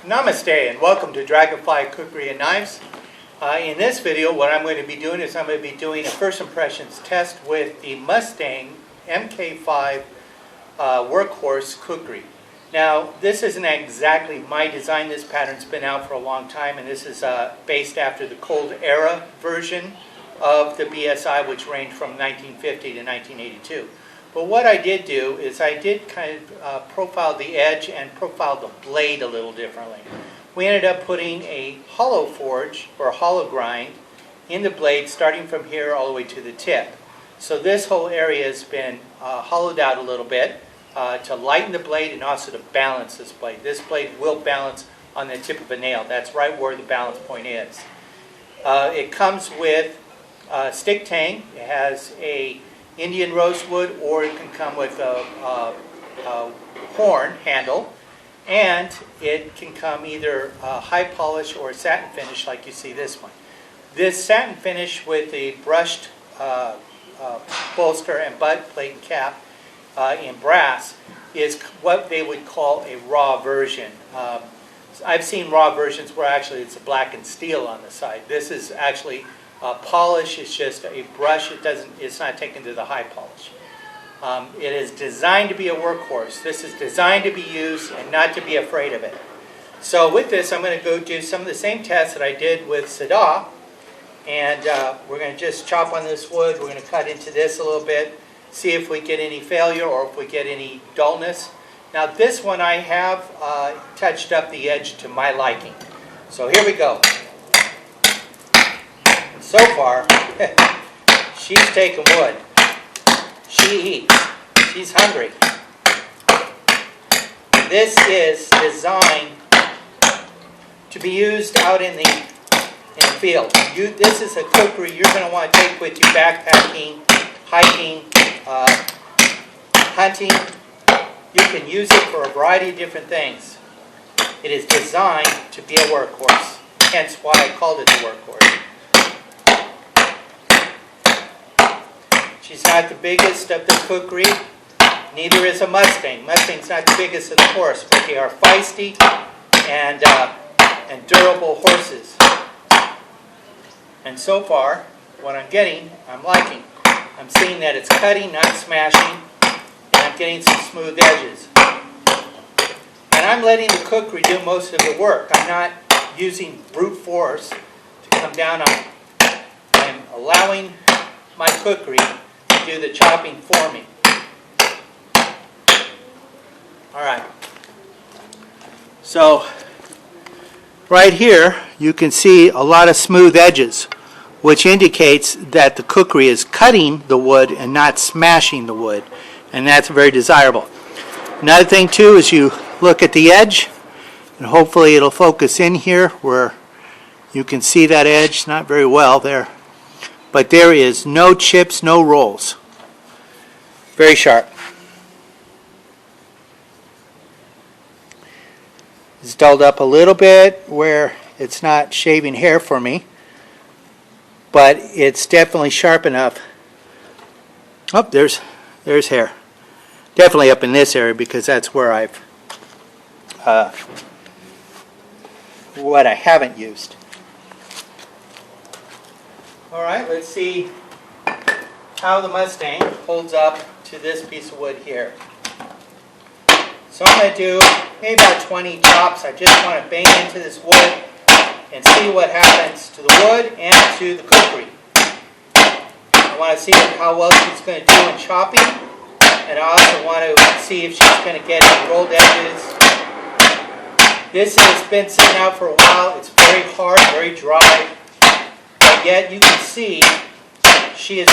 Namaste and welcome to Dragonfly Kukri and Knives. In this video, what I'm going to be doing is I'm going to be doing a first impressions test with the Mustang MK5 workhorse Kukri. Now, this isn't exactly my design. This pattern's been out for a long time, and this is based after the Cold Era version of the BSI, which ranged from 1950 to 1982. But what I did do is I did kind of profile the edge and profile the blade a little differently. We ended up putting a hollow forge or hollow grind in the blade starting from here all the way to the tip. So this whole area has been hollowed out a little bit to lighten the blade and also to balance this blade. This blade will balance on the tip of a nail. That's right where the balance point is. It comes with a stick tang. It has a Indian rosewood, or it can come with a horn handle, and it can come either high polish or satin finish like you see this one. This satin finish with the brushed bolster and butt plate and cap in brass is what they would call a raw version. I've seen raw versions where actually it's a black and steel on the side. This is actually polish. It's just a brush. It's not taken to the high polish. It is designed to be a workhorse. This is designed to be used and not to be afraid of it. So with this, I'm going to go do some of the same tests that I did with Sada, and we're going to just chop on this wood. We're going to cut into this a little bit, see if we get any failure or if we get any dullness. Now this one I have touched up the edge to my liking. So here we go. So far, she's taking wood. She eats. She's hungry. This is designed to be used out in the field. This is a kukri you're going to want to take with you backpacking, hiking, hunting. You can use it for a variety of different things. It is designed to be a workhorse, hence why I called it a workhorse. She's not the biggest of the Kukri, neither is a Mustang. Mustang's not the biggest of the horse, but they are feisty and durable horses. And so far, what I'm getting, I'm liking. I'm seeing that it's cutting, not smashing, and I'm getting some smooth edges. And I'm letting the Kukri do most of the work. I'm not using brute force to come down on it. I'm allowing my Kukri do the chopping for me. Alright. So, right here you can see a lot of smooth edges, which indicates that the Kukri is cutting the wood and not smashing the wood, and that's very desirable. Another thing too is you look at the edge, and hopefully it'll focus in here where you can see that edge, not very well there. But there is no chips, no rolls. Very sharp. It's dulled up a little bit where it's not shaving hair for me, but it's definitely sharp enough. Oh, there's hair. Definitely up in this area because that's where I've what I haven't used. Alright, let's see how the Mustang holds up to this piece of wood here. So I'm going to do maybe about 20 chops. I just want to bang into this wood and see what happens to the wood and to the Kukri. I want to see how well she's going to do in chopping, and I also want to see if she's going to get any rolled edges. This has been sitting out for a while. It's very hard, very dry. Yet you can see she's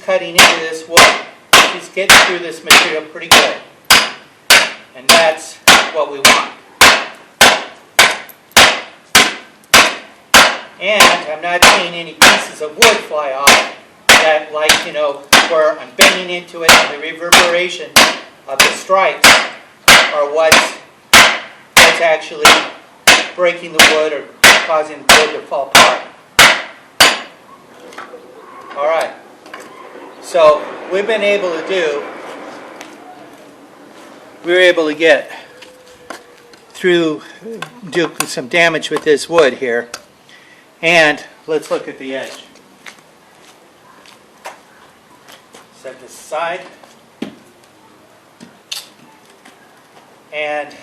cutting into this wood. She's getting through this material pretty good. And that's what we want. And I'm not seeing any pieces of wood fly off that, like, where I'm banging into it and the reverberation of the strikes are what's actually breaking the wood or causing the wood to fall apart. Alright, so we were able to get do some damage with this wood here. And let's look at the edge. Set this aside. And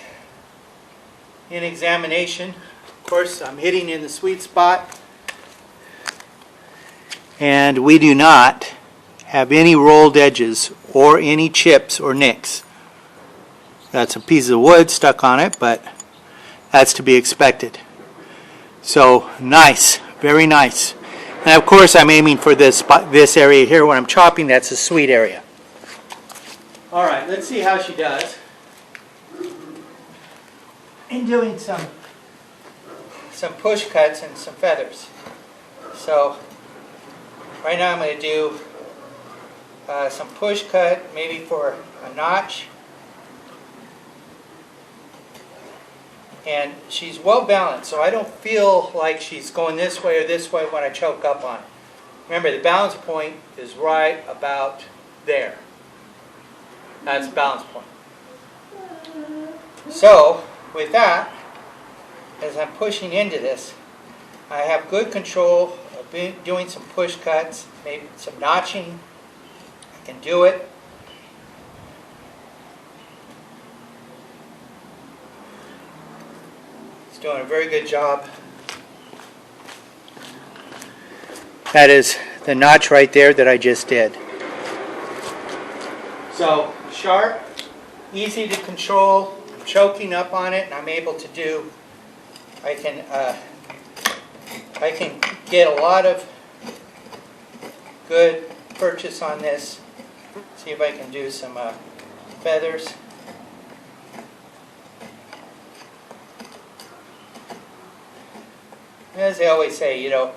in examination, of course, I'm hitting in the sweet spot. And we do not have any rolled edges or any chips or nicks. Got some pieces of wood stuck on it, but that's to be expected. So nice, very nice. And of course I'm aiming for this area here when I'm chopping. That's a sweet area. All right, let's see how she does in doing some push cuts and some feathers. So right now I'm going to do some push cut, maybe for a notch. And she's well balanced, so I don't feel like she's going this way or this way when I choke up on it. Remember, the balance point is right about there. That's the balance point. So, with that, as I'm pushing into this, I have good control of doing some push cuts, maybe some notching. I can do it. Doing a very good job. That is the notch right there that I just did. So sharp, easy to control, choking up on it, and I'm able to do, I can get a lot of good purchase on this. See if I can do some feathers. As they always say, you know,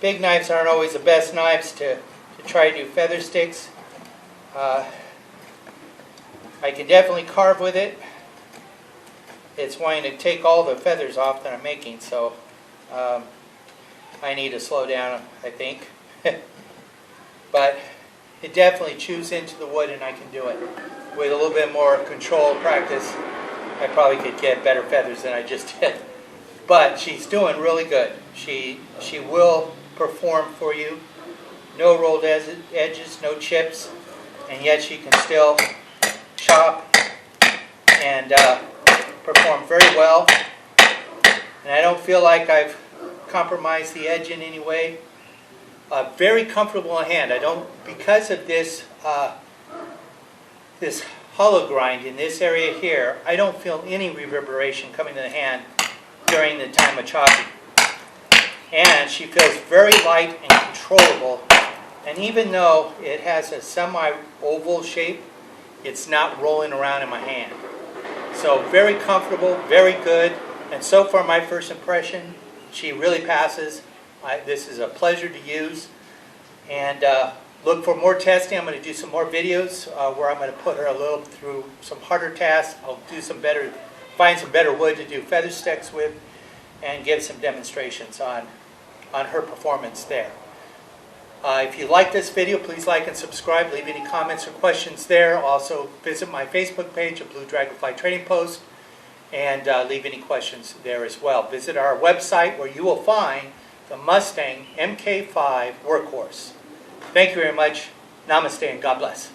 big knives aren't always the best knives to try to do feather sticks. I can definitely carve with it. It's wanting to take all the feathers off that I'm making, so I need to slow down, I think. But it definitely chews into the wood, and I can do it. With a little bit more control practice, I probably could get better feathers than I just did. But she's doing really good. She will perform for you. No rolled edges, no chips, and yet she can still chop and perform very well. And I don't feel like I've compromised the edge in any way. Very comfortable in hand. I don't, because of this this hollow grind in this area here, I don't feel any reverberation coming to the hand during the time of chopping. And she feels very light and controllable. And even though it has a semi-oval shape, it's not rolling around in my hand. So very comfortable, very good. And so far my first impression, she really passes. This is a pleasure to use. And look for more testing. I'm going to do some more videos where I'm going to put her a little through some harder tasks. I'll do some better, find some better wood to do feather sticks with, and give some demonstrations on her performance there. If you like this video, please like and subscribe. Leave any comments or questions there. Also visit my Facebook page, a Blue Dragonfly Trading Post, and leave any questions there as well. Visit our website where you will find the Mustang MK5 workhorse. Thank you very much. Namaste and God bless.